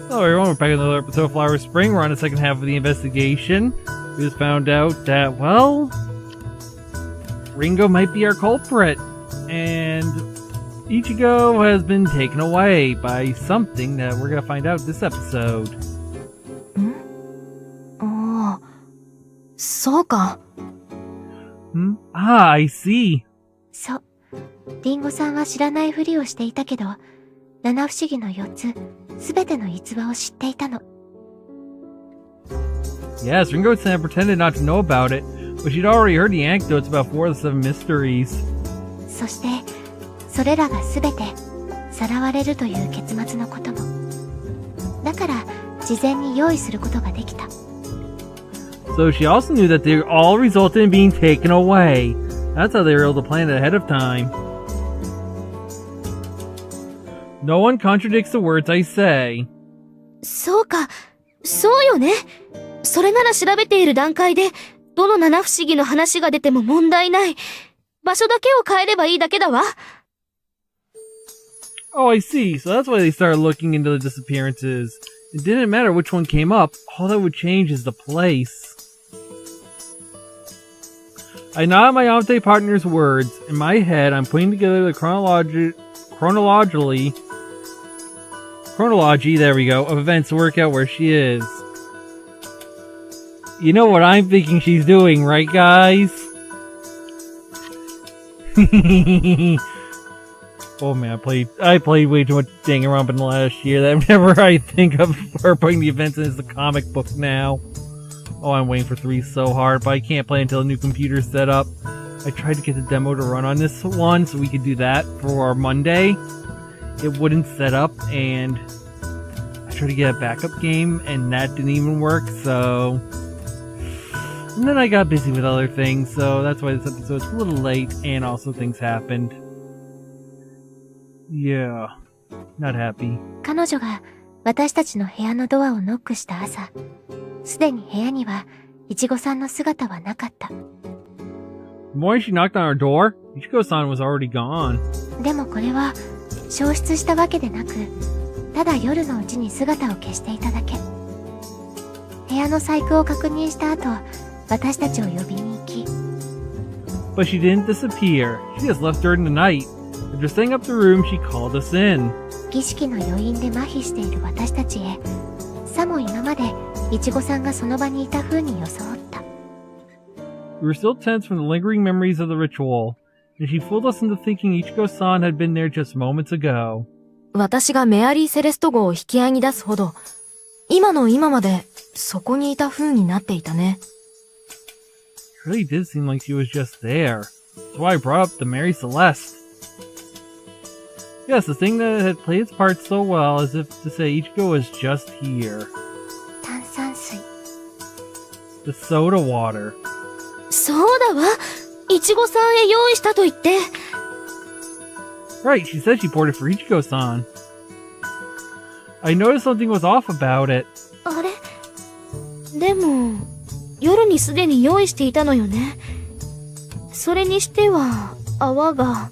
Hello everyone, we're back in another episode of Flower Spring. We're on the second half of the investigation. We just found out that, well, Ringo might be our culprit. And Ichigo has been taken away by something that we're going to find out this episode. Oh, そうか。Ah, I see. そう。リンゴさんは知らないふりをしていたけど、七不思議の4つ、すべての逸話を知っていたの。Yes, Ringo-san pretended not to know about it, but she'd already heard the anecdotes about 4 of the 7 mysteries. そして、それらがすべて、さらわれるという結末のことも。だから、事前に用意することができた。So she also knew that they all resulted in being taken away. That's how they were able to plan it ahead of time. No one contradicts the words I say. そうか、そうよね。それなら調べている段階で、どの七不思議の話が出ても問題ない。場所だけを変えればいいだけだわ。Oh, I see. So that's why they started looking into the disappearances. It didn't matter which one came up. All that would change is the place. I nod my Amte partner's words. In my head, I'm putting together the chronology, there we go, of events to work out where she is. You know what I'm thinking she's doing, right guys? Oh man, I played way too much Danganronpa in the last year that whenever I think of her putting the events in as the comic book now. Oh, I'm waiting for 3 so hard, but I can't play until a new computer's set up. I tried to get the demo to run on this one so we could do that for Monday. It wouldn't set up, and I tried to get a backup game, and that didn't even work, so... And then I got busy with other things, so that's why this episode's a little late, and also things happened. Yeah, not happy. 彼女が私たちの部屋のドアをノックした朝、すでに部屋にはイチゴさんの姿はなかった。The morning she knocked on our door, Ichigo-san was already gone. でもこれは消失したわけでなく、ただ夜のうちに姿を消していただけ。部屋の細工を確認した後、私たちを呼びに行き。But she didn't disappear. She just left during the night. After setting up the room, she called us in. 儀式の余韻で麻痺している私たちへ、さも今までイチゴさんがその場にいた風に装った。We were still tense from the lingering memories of the ritual, and she fooled us into thinking Ichigo-san had been there just moments ago. 私がメアリー・セレスト号を引き合いに出すほど、今の今までそこにいた風になっていたね。It really did seem like she was just there. That's why I brought up the Mary Celeste. Yes, the thing that had played its part so well as if to say Ichigo was just here. 炭酸水。The soda water. そうだわ。イチゴさんへ用意したと言って。Right, she said she poured it for Ichigo-san. I noticed something was off about it. あれ？でも、夜にすでに用意していたのよね。それにしては、泡が。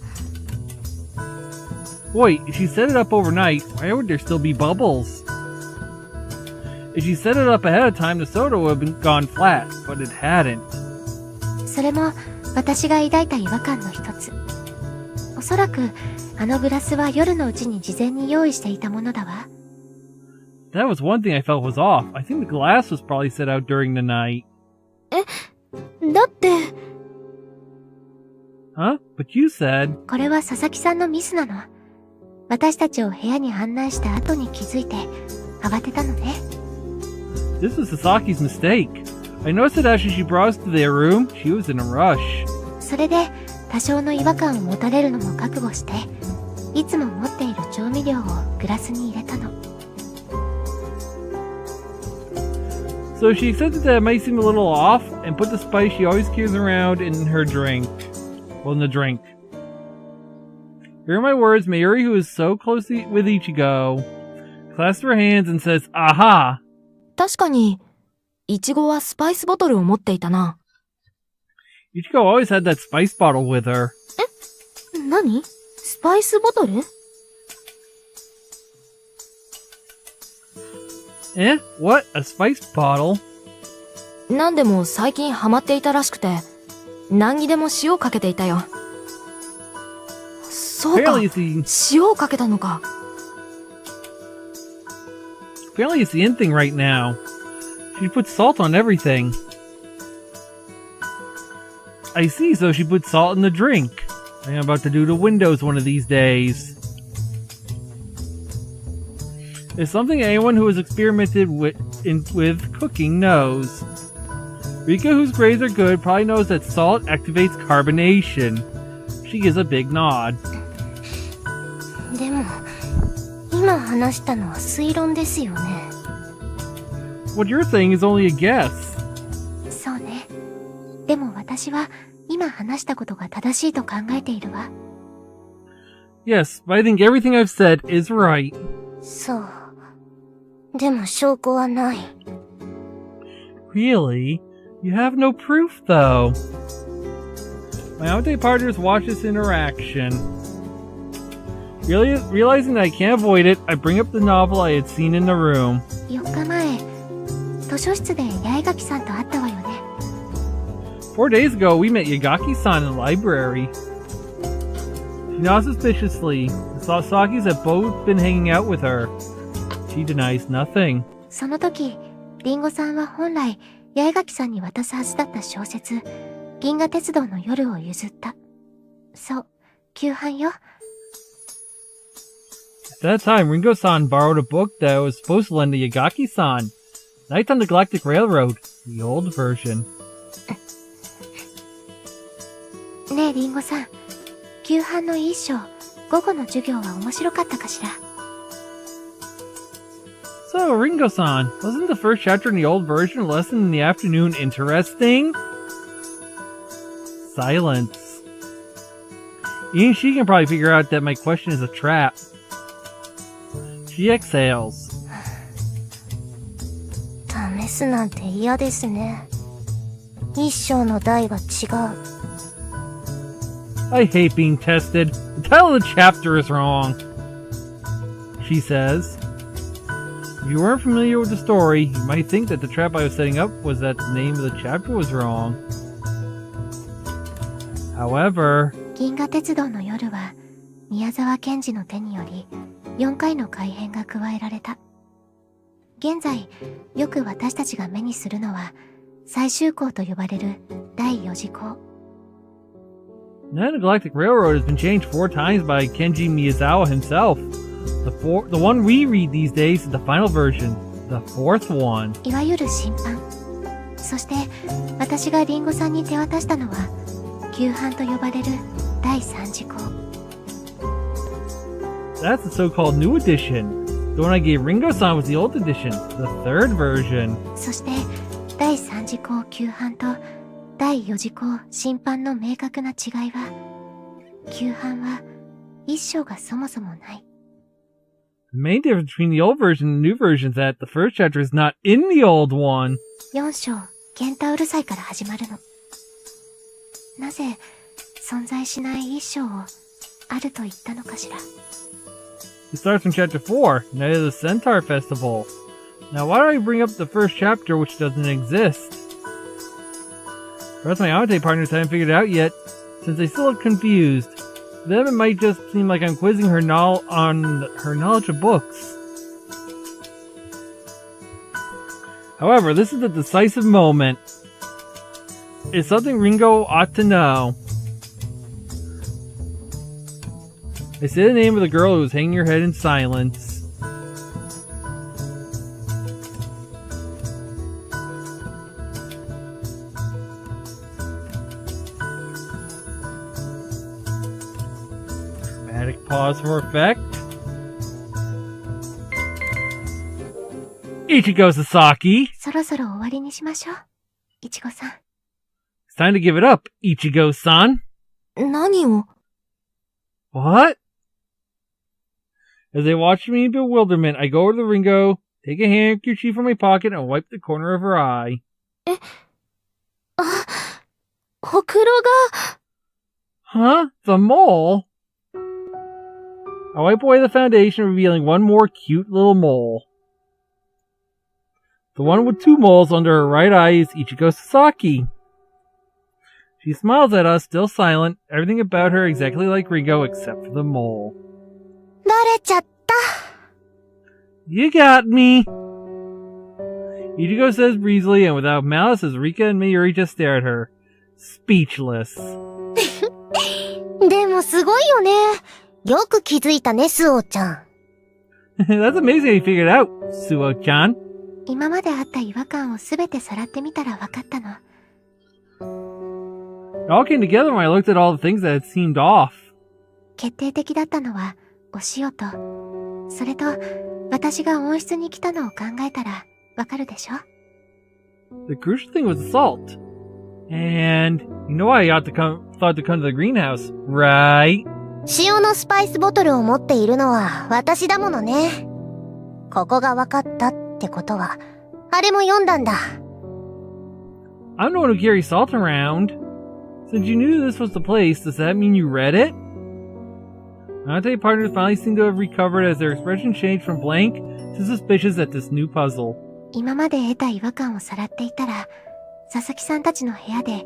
Wait, if she set it up overnight, why would there still be bubbles? If she set it up ahead of time, the soda would have gone flat, but it hadn't. それも私が抱いた違和感の一つ。おそらくあのグラスは夜のうちに事前に用意していたものだわ。That was one thing I felt was off. I think the glass was probably set out during the night. だって。Huh? But you said... これは佐々木さんのミスなの。私たちを部屋に案内した後に気づいて慌てたのね。This was Sasaki's mistake. I noticed that after she brought us to their room, she was in a rush. それで多少の違和感を持たれるのも覚悟して、いつも持っている調味料をグラスに入れたの。So she accepted that it might seem a little off and put the spice she always carries around in her drink. Well, in the drink. Hearing my words, Mayuri, who is so close with Ichigo, clasps her hands and says, "Aha!" 確かに、イチゴはスパイスボトルを持っていたな。Ichigo always had that spice bottle with her. 何？スパイスボトル？ Eh? What? A spice bottle? なんでも最近ハマっていたらしくて、何にでも塩かけていたよ。そうか、 Apparently it's 塩をかけたのか。apparently it's the in thing right now. She puts salt on everything. I see, so she puts salt in the drink. I'm about to do to Windows one of these days. It's something anyone who has experimented with cooking knows. Rika, whose grades are good, probably knows that salt activates carbonation. She gives a big nod. でも、今話したのは推論ですよね。What you're saying is only a guess. そうね。でも私は今話したことが正しいと考えているわ。Yes, but I think everything I've said is right. そう。でも証拠はない。Really? You have no proof, though. My Amate partners watch this interaction. Realizing that I can't avoid it, I bring up the novel I had seen in the room. 4日前、図書室で八重垣さんと会ったわよね。4 days ago, we met Yagaki-san in the library. She nods suspiciously. The Sasakis have both been hanging out with her. She denies nothing. その時、リンゴさんは本来、八重垣さんに渡すはずだった小説、銀河鉄道の夜を譲った。そう、旧版よ。At that time, Ringo-san borrowed a book that I was supposed to lend to Yagaki-san. Night on the Galactic Railroad, the old version. ねえリンゴさん、旧版の一章、午後の授業は面白かったかしら。So, Ringo-san, wasn't the first chapter in the old version, a lesson in the afternoon, interesting? Silence. Even she can probably figure out that my question is a trap. She exhales. 試すなんて嫌ですね。一章の題が違う。I hate being tested. The title of the chapter is wrong. She says. If you weren't familiar with the story, you might think that the trap I was setting up was that the name of the chapter was wrong. However, 銀河鉄道の夜は、宮沢賢治の手により、4回の改編が加えられた。現在、よく私たちが目にするのは、最終項と呼ばれる第4次項。Night on the Galactic Railroad has been changed 4 times by Kenji Miyazawa himself. The one we read these days is the final version, the 4th one. いわゆる新版。そして、私がリンゴさんに手渡したのは、旧版と呼ばれる第3次項。That's the so-called new edition. The one I gave Ringo-san was the old edition, the 3rd version. そして、第3次項旧版と第4次項新版の明確な違いは、旧版は一章がそもそもない。The main difference between the old version and the new version is that the first chapter is not in the old one. 4章、ケンタウル祭から始まるの。なぜ、存在しない一章をあると言ったのかしら。It starts from chapter 4, Night of the Centaur Festival. Now why do I bring up the first chapter which doesn't exist? Perhaps my Amate partners haven't figured it out yet, since they still look confused. To them it might just seem like I'm quizzing her on her knowledge of books. However, this is the decisive moment. It's something Ringo ought to know. I say the name of the girl who was hanging her head in silence. Dramatic pause for effect. Ichigo Sasaki. そろそろ終わりにしましょう。いちごさん。It's time to give it up, Ichigo-san. 何を？ What? As they watch me in bewilderment, I go over to Ringo, take a handkerchief from my pocket, and wipe the corner of her eye. ほくろが。 Huh? The mole? I wipe away the foundation, revealing one more cute little mole. The one with 2 moles under her right eye is Ichigo Sasaki. She smiles at us, still silent, everything about her exactly like Ringo except for the mole. バレちゃった。 You got me! Ichigo says breezily and without malice as Rika and Mayuri just stare at her. Speechless. でもすごいよね。よく気づいたね、スオちゃん。That's amazing how you figured it out, Suo-chan. 今まであった違和感をすべてさらってみたら分かったの。It all came together when I looked at all the things that had seemed off. 決定的だったのはお塩と、それと私が温室に来たのを考えたらわかるでしょ？ The crucial thing was the salt. And you know why I thought to come to the greenhouse, right? 塩のスパイスボトルを持っているのは私だものね。ここが分かったってことは、あれも読んだんだ。I'm the one who carries salt around. Since you knew this was the place, does that mean you read it? Ante partners finally seem to have recovered as their expression changed from blank to suspicious at this new puzzle. 今まで得た違和感をさらっていたら、佐々木さんたちの部屋で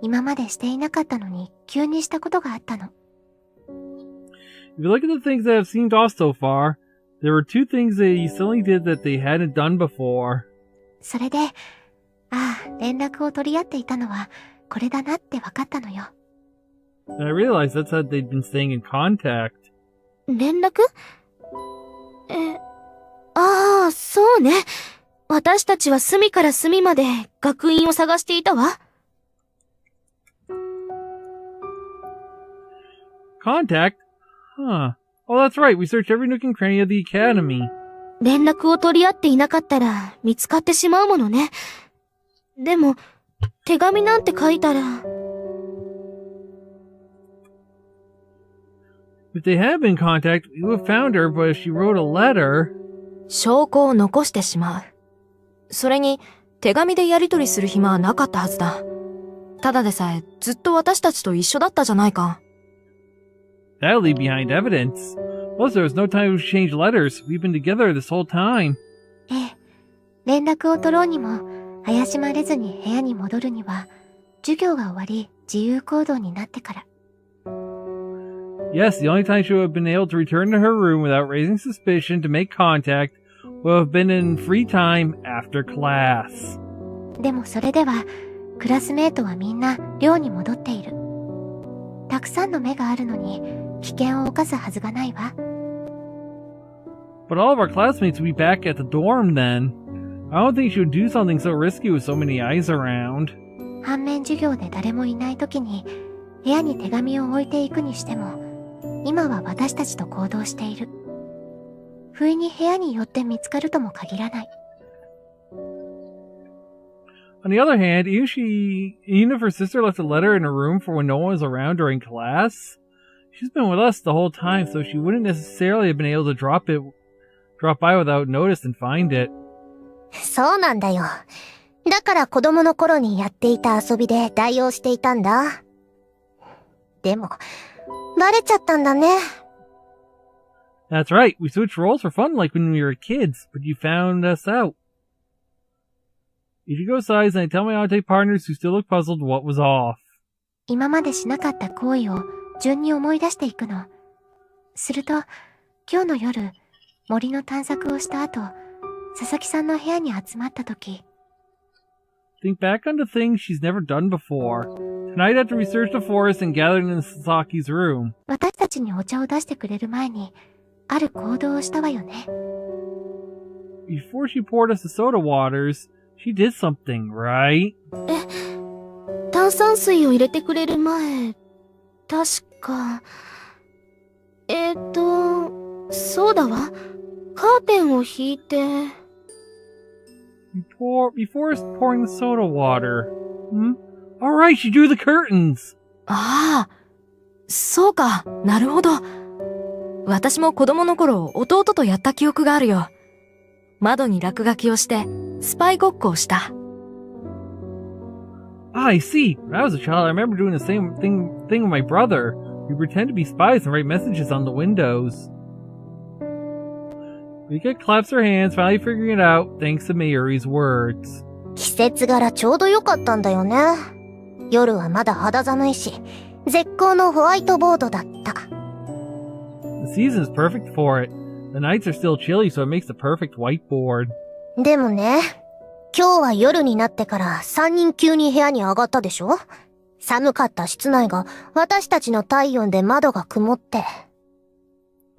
今までしていなかったのに急にしたことがあったの。If you look at the things that have seemed off so far, there were 2 things that you suddenly did that they hadn't done before. それで、連絡を取り合っていたのはこれだなって分かったのよ。And I realized that's how they'd been staying in contact. 連絡？そうね。私たちは隅から隅まで学院を探していたわ。Contact? Huh. Oh, that's right. We searched every nook and cranny of the academy. 連絡を取り合っていなかったら見つかってしまうものね。でも、手紙なんて書いたら。If they had been in contact, we would have found her, but if she wrote a letter... 証拠を残してしまう。それに、手紙でやり取りする暇はなかったはずだ。ただでさえ、ずっと私たちと一緒だったじゃないか。That'll leave behind evidence. Plus, there was no time to exchange letters. We've been together this whole time. ええ、連絡を取ろうにも怪しまれずに部屋に戻るには授業が終わり自由行動になってから。Yes, the only time she would have been able to return to her room without raising suspicion to make contact would have been in free time after class. でもそれではクラスメートはみんな寮に戻っている。たくさんの目があるのに危険を冒すはずがないわ。But all of our classmates would be back at the dorm then. I don't think she would do something so risky with so many eyes around. 反面授業で誰もいない時に部屋に手紙を置いていくにしても、今は私たちと行動している。不意に部屋に寄って見つかるとも限らない。On the other hand, even if her sister left a letter in her room for when no one was around during class, she's been with us the whole time, so she wouldn't necessarily have been able to drop by without notice and find it. そうなんだよ。だから子供の頃にやっていた遊びで代用していたんだ。でも、バレちゃったんだね。That's right, we switched roles for fun like when we were kids, but you found us out. Ichigo sighs and I tell my Ante partners who still look puzzled what was off. 今までしなかった行為を順に思い出していくの。すると、今日の夜、森の探索をした後、佐々木さんの部屋に集まった時。Think back on the things she's never done before. Tonight after we searched the forest and gathered in Sasaki's room. 私たちにお茶を出してくれる前に、ある行動をしたわよね。Before she poured us the soda waters, she did something, right? 炭酸水を入れてくれる前、確か、そうだわ。カーテンを引いて。Before pouring the soda water. Alright, she drew the curtains! ああ、そうか、なるほど。私も子供の頃、弟とやった記憶があるよ。窓に落書きをして、スパイごっこをした。I see. When I was a child, I remember doing the same thing with my brother. We pretend to be spies and write messages on the windows. Rika claps her hands, finally figuring it out, thanks to Mayuri's words. 季節柄ちょうど良かったんだよね。夜はまだ肌寒いし、絶好のホワイトボードだった。The season is perfect for it. The nights are still chilly, so it makes the perfect whiteboard. でもね、今日は夜になってから3人急に部屋に上がったでしょ？寒かった室内が私たちの体温で窓が曇って。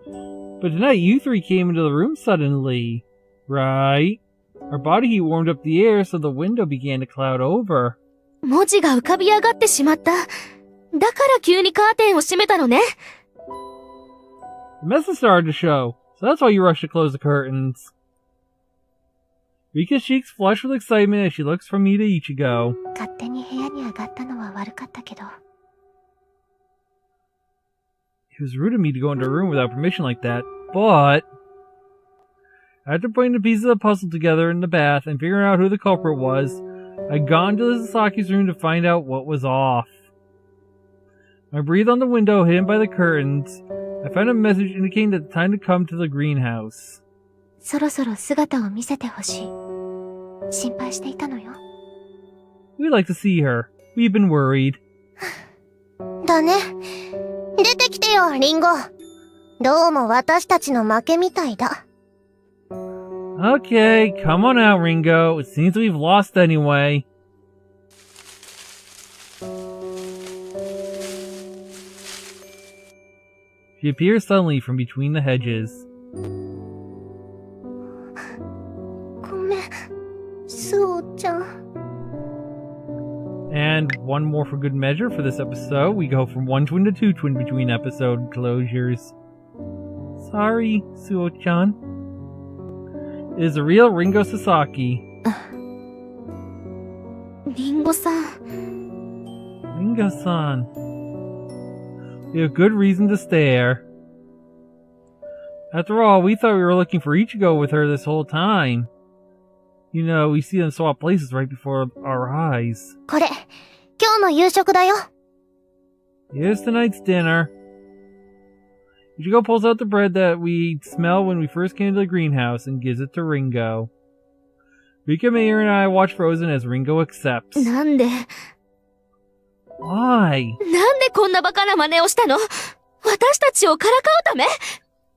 But tonight you three came into the room suddenly, right? Our body heat warmed up the air, so the window began to cloud over. 文字が浮かび上がってしまった。だから急にカーテンを閉めたのね。The message started to show, so that's why you rushed to close the curtains. Rika's cheeks flush with excitement as she looks from me to Ichigo. 勝手に部屋に上がったのは悪かったけど。It was rude of me to go into a room without permission like that, but... After putting the pieces of the puzzle together in the bath and figuring out who the culprit was, I'd gone to Sasaki's room to find out what was off. I breathed on the window hidden by the curtains. I found a message indicating that the time to come to the greenhouse. そろそろ姿を見せてほしい。心配していたのよ。We'd like to see her. We've been worried. だね。出てきてよ、リンゴ。どうも私たちの負けみたいだ。Okay, come on out, Ringo. It seems we've lost anyway. She appears suddenly from between the hedges. ごめん、スオちゃん。And one more for good measure for this episode. We go from one twin to two twin between episode closures. Sorry, Suo-chan. It is the real Ringo Sasaki. リンゴさん。Ringo-san. We have good reason to stare. After all, we thought we were looking for Ichigo with her this whole time. You know, we see them swap places right before our eyes. これ、今日の夕食だよ。Here's tonight's dinner. Ichigo pulls out the bread that we smelled when we first came to the greenhouse and gives it to Ringo. Rika, Mayor, and I watch Frozen as Ringo accepts. なんで Why? なんでこんなバカな真似をしたの？私たちをからかうため？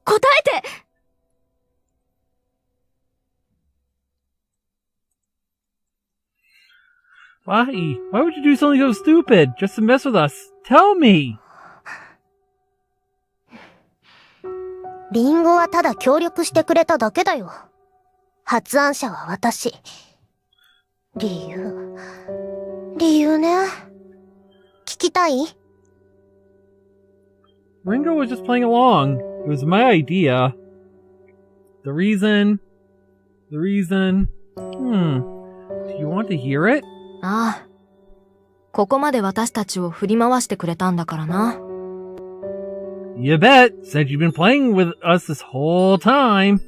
答えて！ Why? Why would you do something so stupid? Just to mess with us? Tell me! リンゴはただ協力してくれただけだよ。発案者は私。理由ね。聞きたい？ Ringo was just playing along. It was my idea. The reason... Do you want to hear it? ああ。ここまで私たちを振り回してくれたんだからな。You bet, since you've been playing with us this whole time.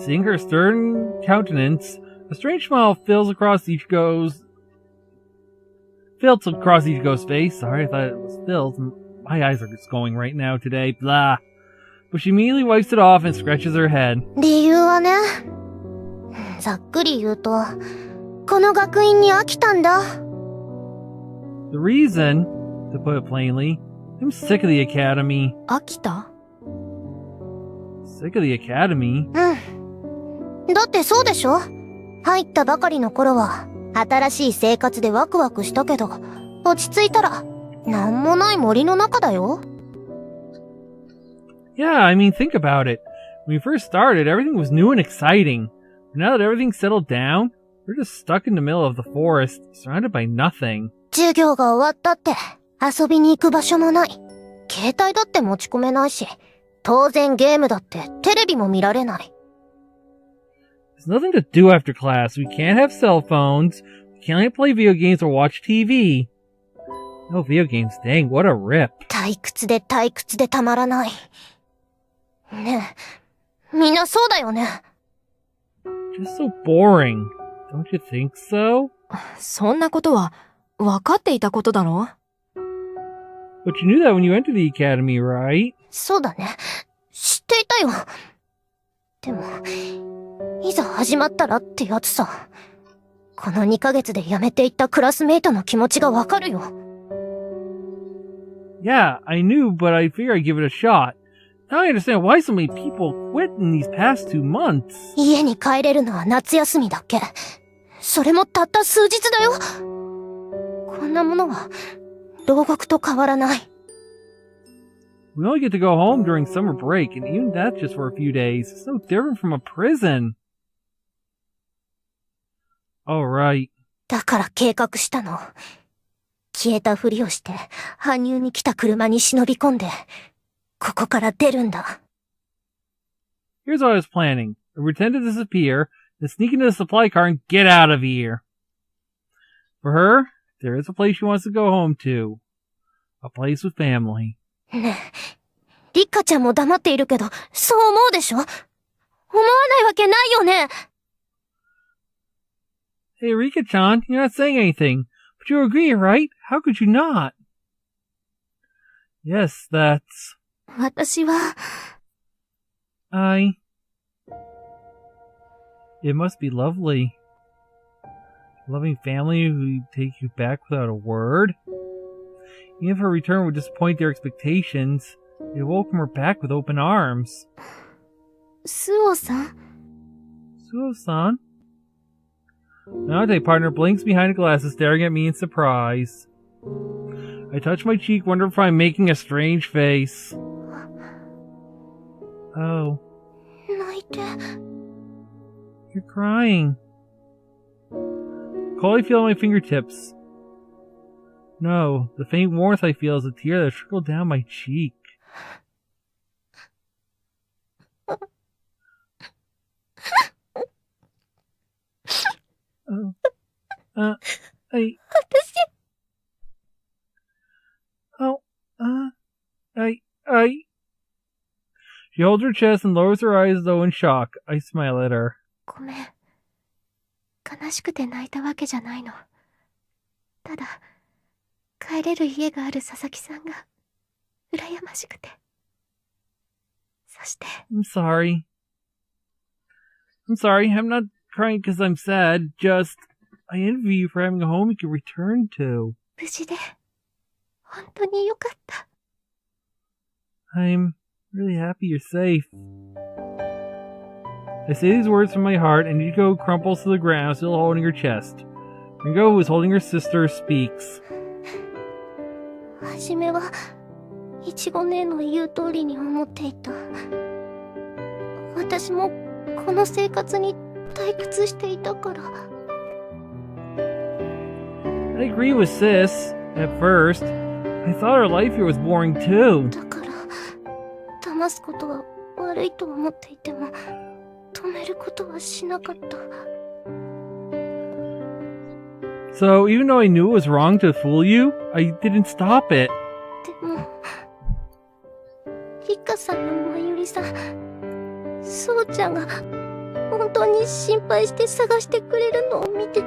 Seeing her stern countenance, a strange smile fills across Ichigo's face. Sorry, I thought it was Phil's. My eyes are just going right now today. Blah. But she immediately wipes it off and scratches her head. 理由はね、ざっくり言うと、この学院に飽きたんだ。The reason, to put it plainly, I'm sick of the academy. 飽きた？ Sick of the academy? うん。だってそうでしょ？入ったばかりの頃は、新しい生活でワクワクしたけど、落ち着いたら、なんもない森の中だよ。Yeah, I mean, think about it. When we first started, everything was new and exciting. But now that everything's settled down, we're just stuck in the middle of the forest, surrounded by nothing. 授業が終わったって、遊びに行く場所もない。携帯だって持ち込めないし、当然ゲームだってテレビも見られない。There's nothing to do after class. We can't have cell phones. We can't play video games or watch TV. No video games. Dang, what a rip. 退屈でたまらない。ねえ、みんなそうだよね。Just so boring. Don't you think so? そんなことは分かっていたことだろ？ But you knew that when you entered the academy, right? そうだね。知っていたよ。でも、いざ始まったらってやつさ。この2ヶ月で辞めていったクラスメイトの気持ちがわかるよ。Yeah, I knew, but I figured I'd give it a shot. Now I understand why so many people quit in these past 2 months. 家に帰れるのは夏休みだけ。それもたった数日だよ。こんなものは、牢獄と変わらない。We only get to go home during summer break, and even that's just for a few days. It's no different from a prison. Alright. だから計画したの。消えたふりをして、搬入に来た車に忍び込んで、ここから出るんだ。Here's what I was planning. I pretend to disappear, then sneak into the supply car and get out of here. For her, there is a place she wants to go home to. A place with family. ねえ、リカちゃんも黙っているけど、そう思うでしょ？思わないわけないよね。Hey, Rika-chan, you're not saying anything. But you agree, right? How could you not? Yes, that's... 私は... It must be lovely. A loving family who take you back without a word. Even if her return would disappoint their expectations, they welcome her back with open arms. スオさん? Suo-san? Nowadays, partner blinks behind the glasses, staring at me in surprise. I touch my cheek, wonder if I'm making a strange face. Oh. 泣いて. You're crying. Cold I feel on my fingertips. No, the faint warmth I feel is a tear that trickled down my cheek. She holds her chest and lowers her eyes as though in shock. I smile at her. ごめん。悲しくて泣いたわけじゃないの。ただ、帰れる家がある佐々木さんが、羨ましくて。そして。I'm sorry. I'm not crying because I'm sad. Just, I envy you for having a home you can return to. 無事で、本当によかった。I'm really happy you're safe. I say these words from my heart, and Nico crumples to the ground, still holding her chest. Ringo, who is holding her sister, speaks. はじめは、いちご姉の言う通りに思っていた。私も、この生活に退屈していたから。I agree with Sis. At first, I thought our life here was boring too. だから、騙すことは悪いと思っていても、止めることはしなかった。So, even though I knew it was wrong to fool you, I didn't stop it. でも、リカさんの前よりさ、そうちゃんが本当に心配して探してくれるのを見て。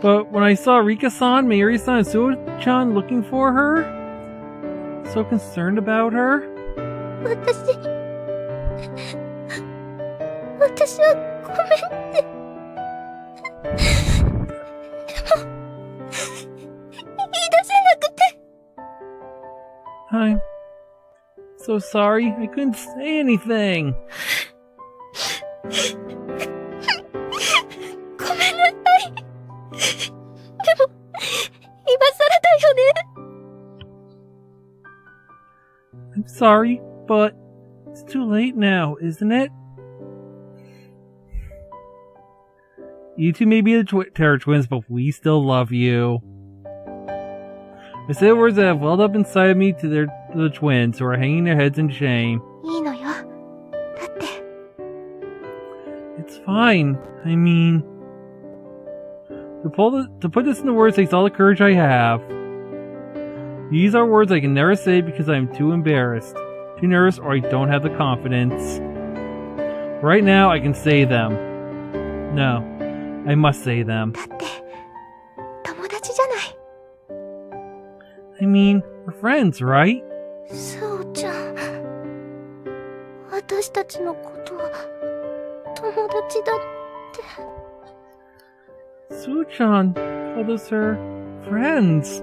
But when I saw Rika-san, Mayuri-san, and Suo-chan looking for her, so concerned about her, 私はごめんって。でも、言い出せなくて。I'm so sorry. I couldn't say anything. ごめんなさい。でも、今更だよね。I'm sorry, but it's too late now, isn't it? You two may be the Terror Twins, but we still love you. I say words that have welled up inside of me to the twins, who are hanging their heads in shame. いいのよ。だって。It's fine. I mean... To put this into words takes all the courage I have. These are words I can never say because I am too embarrassed, too nervous, or I don't have the confidence. Right now, I can say them. No, I must say them. だって、友達じゃない。I mean, we're friends, right? そうちゃん。ちのことは友達だって。Soo-chan called us her friends.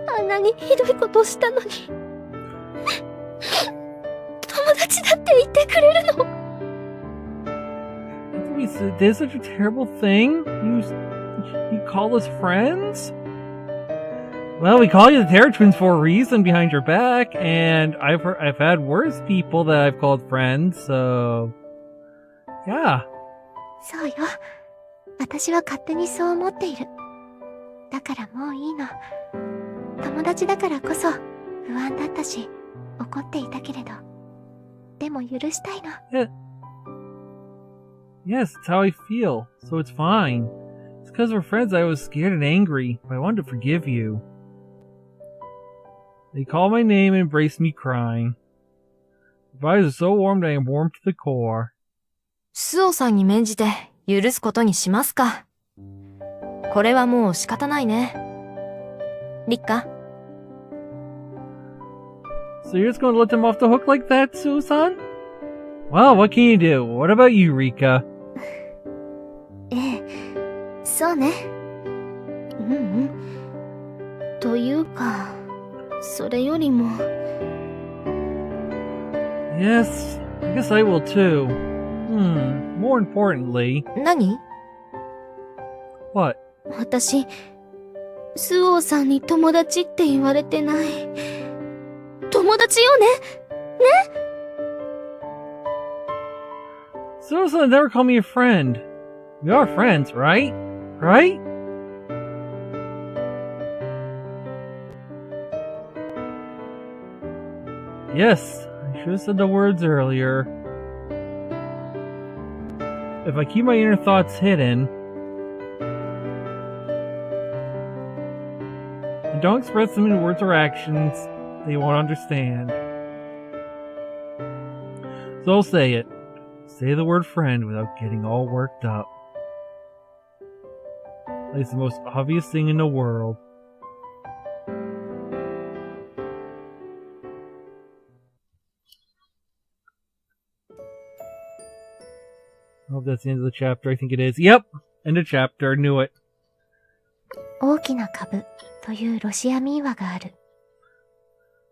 あんなにひどいことをしたのに友達だって言ってくれるの。We did such a terrible thing? You call us friends? Well, we call you the Terror Twins for a reason behind your back, and I've had worse people that I've called friends, so yeah. そうよ。私は勝手にそう思っている。だからもういいの。友達だからこそ不安だったし、怒っていたけれど。でも許したいの。Yes, it's how I feel, so it's fine. It's because we're friends I was scared and angry, but I wanted to forgive you. They called my name and embraced me crying. Your eyes are so warm that I am warm to the core. スオさんに免じて許すことにしますか。これはもう仕方ないね。リッカ。So you're just going to let them off the hook like that, Susan? Well, what can you do? What about you, Rika? ええ、そうね。というか、それよりも。Yes, I guess I will too. More importantly... 何？ What? 私、スオーさんに友達って言われてない。友達よね？ねSusan never called me a friend. We are friends, right? Right? Yes, I should have said the words earlier. If I keep my inner thoughts hidden, and don't express them in words or actions, they won't understand. So I'll say it. Say the word friend without getting all worked up. It's the most obvious thing in the world. I hope that's the end of the chapter. I think it is. Yep! End of chapter. Knew it. 大きな株というロシア民話がある。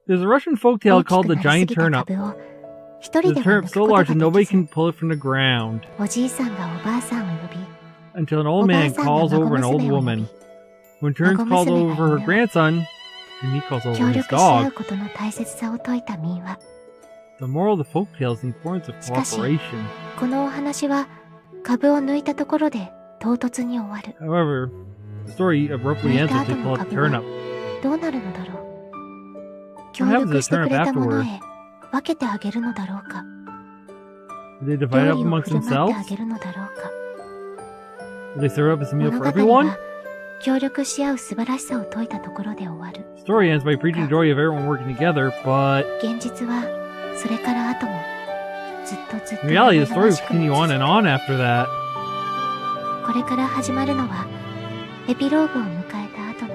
There's a Russian folktale 大き called く the なりす giant ぎた turnip. 株を一人 The では turnip 抜 so くこと large that が nobody でき can ず、 pull it from the ground おじいさんがおばあさんを呼び、 until an old man calls over an old woman. When Turns calls over her grandson, and he calls over 協 his 力し合う dog. ことの大切さを説いた民話。 The moral of the folktale is the importance of しかし、 cooperation. このお話は株を抜いたところで唐突に終わる。 However, the story abruptly 抜い ends た as 後 they の pull out the 株は turnip. どうなるのだろう。協 What happens to 力 the してく turnip れたもの afterward? へ分けてあげるのだろうか。 Do they divide 料 it up 理を amongst 振る舞ってあ themselves? げるのだろうか。 Do they serve up as a meal 物 for 語 everyone? は協力し合う素晴らしさを説いたところで終わる。 The story ends by preaching the joy of everyone working together, but 現実はそれから後もずっとずっと in reality, the story will しく continue on and on after that. これから始まるのはエピローグを迎えた後の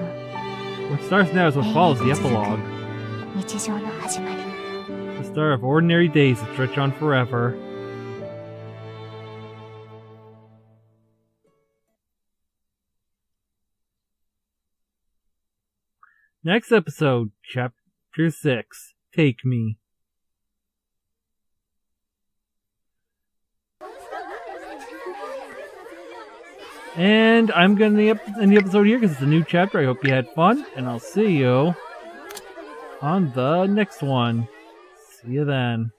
What starts now is what follows the 永遠に続く epilogue. 日常の始まり。 The start of ordinary days that stretch on forever. Next episode, Chapter 6, Take Me. And I'm going to end the episode here because it's a new chapter. I hope you had fun, and I'll see you on the next one. See you then.